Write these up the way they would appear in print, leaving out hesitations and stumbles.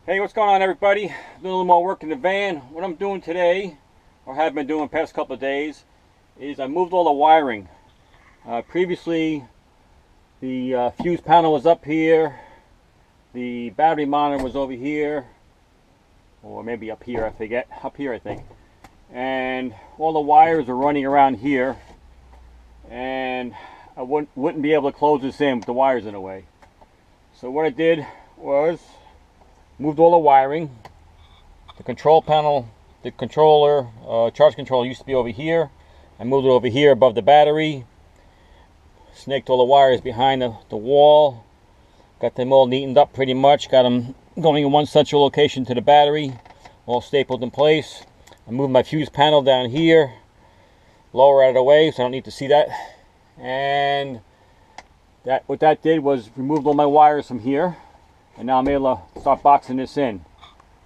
Hey, what's going on, everybody? Doing a little more work in the van. What I'm doing today, or have been doing the past couple of days, is I moved all the wiring. Previously, the fuse panel was up here, the battery monitor was over here, or maybe up here, I forget. Up here, I think. And all the wires are running around here, and I wouldn't be able to close this in with the wires in the way. So what I did was moved all the wiring. The control panel, the controller, charge controller used to be over here. I moved it over here above the battery. Snaked all the wires behind the wall. Got them all neatened up pretty much. Got them going in one central location to the battery. All stapled in place. I moved my fuse panel down here. Lower out of the way so I don't need to see that. And what that did was removed all my wires from here. And now I'm able to start boxing this in.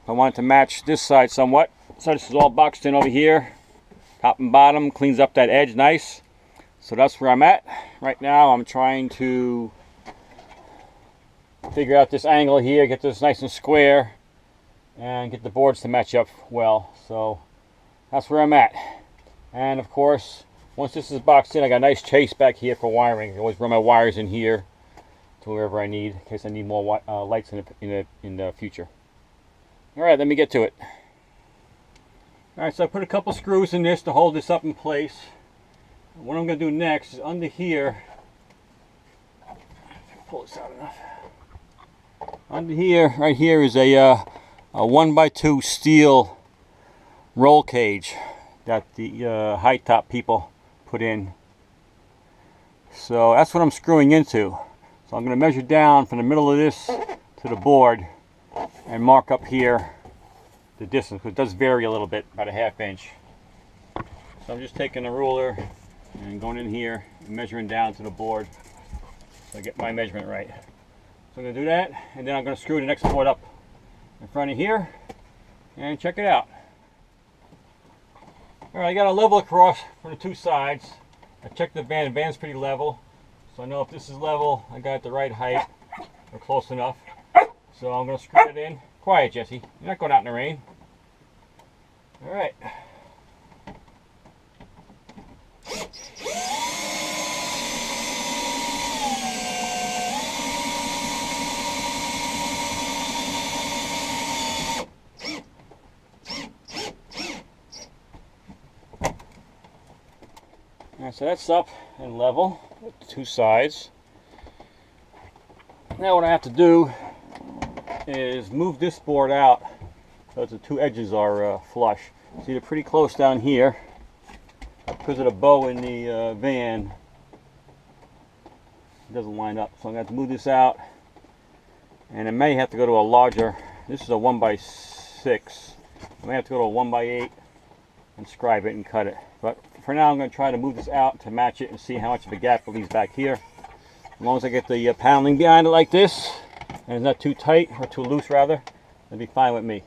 I want it to match this side somewhat. So this is all boxed in over here. Top and bottom, cleans up that edge nice. So that's where I'm at. Right now I'm trying to figure out this angle here, get this nice and square, and get the boards to match up well. So that's where I'm at. And of course, once this is boxed in, I got a nice chase back here for wiring. I always run my wires in here to wherever I need, in case I need more lights in the future. All right, let me get to it. All right, so I put a couple screws in this to hold this up in place. What I'm going to do next is under here. Pull this out enough. Under here, right here, is a 1x2 steel roll cage that the hitop people put in. So that's what I'm screwing into. So I'm going to measure down from the middle of this to the board and mark up here the distance, because it does vary a little bit, about a ½ inch. So I'm just taking a ruler and going in here and measuring down to the board so I get my measurement right. So I'm going to do that, and then I'm going to screw the next board up in front of here and check it out. Alright, I got a level across from the two sides. I checked the van. The van's pretty level. So I know if this is level, I got the right height, or close enough. So I'm going to screw it in. Quiet, Jesse. You're not going out in the rain. All right. Alright, so that's up and level with the two sides. Now what I have to do is move this board out so the two edges are flush. See, they're pretty close down here. Because of the bow in the van, it doesn't line up. So I'm going to have to move this out. And I may have to go to a larger, this is a 1x6. I may have to go to a 1x8 and scribe it and cut it. But for now I'm going to try to move this out to match it and see how much of a gap it leaves back here. As long as I get the paneling behind it like this, and it's not too tight, or too loose rather, it'll be fine with me.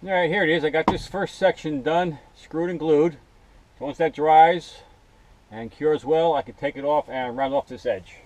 Alright, here it is. I got this first section done, screwed and glued. So once that dries and cures well, I can take it off and round off this edge.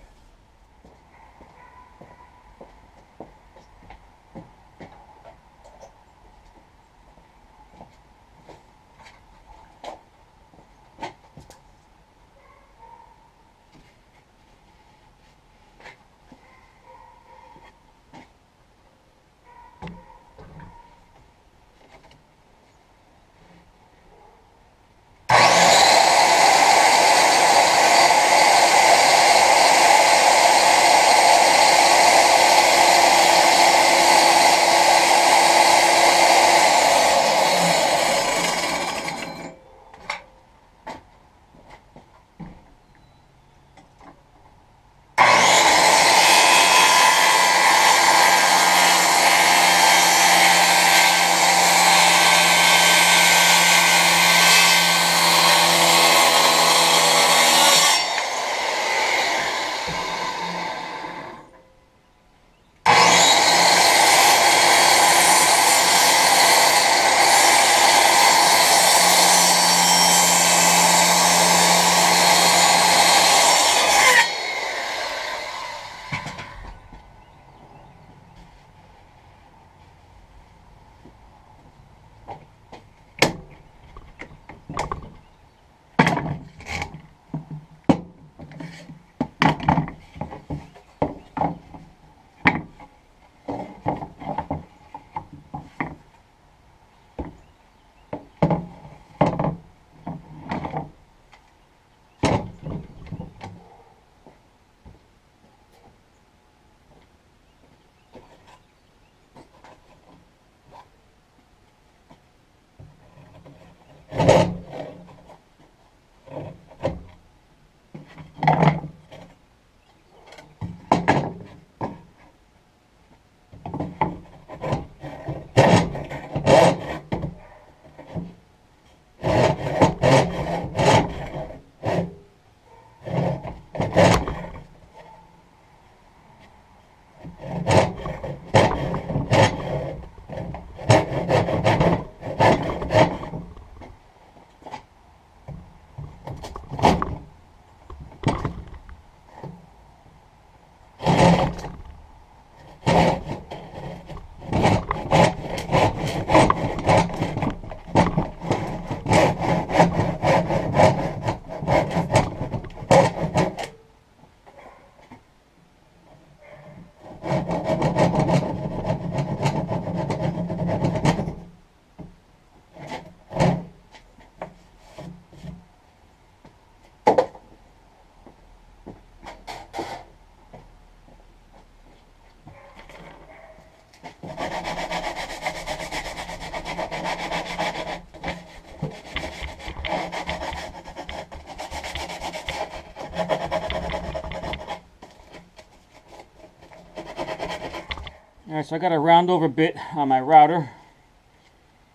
Alright, so I got a round over bit on my router.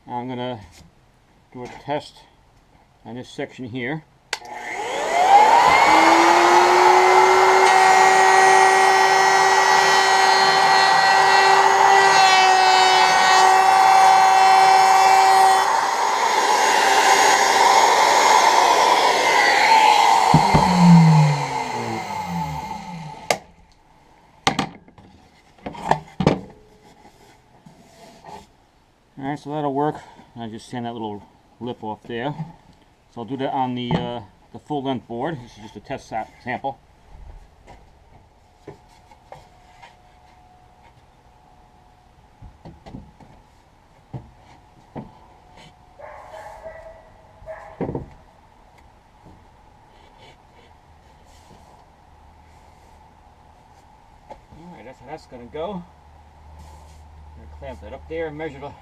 I'm going to do a test on this section here. Alright, so that'll work. I just sand that little lip off there. So I'll do that on the full length board. This is just a test sample. Alright, that's how that's going to go. I'm going to clamp that up there and measure the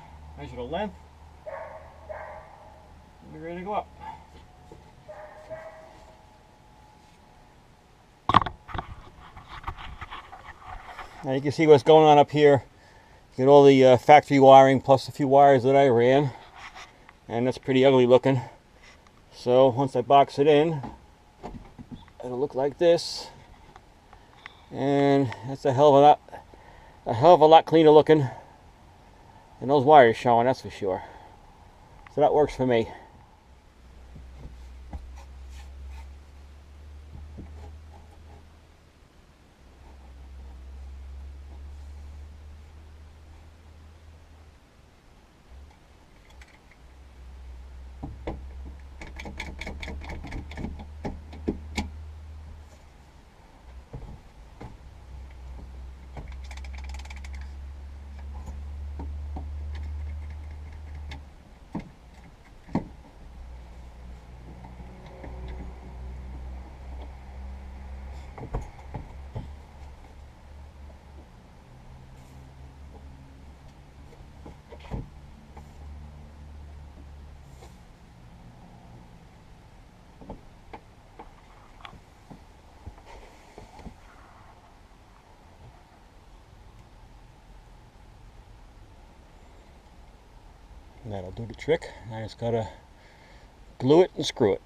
length. We're ready to go up. Now you can see what's going on up here. Get all the factory wiring plus a few wires that I ran, and that's pretty ugly looking. So once I box it in, it'll look like this, and that's a hell of a lot cleaner looking than those wires showing, that's for sure. So that works for me. That'll do the trick. I just gotta glue it and screw it.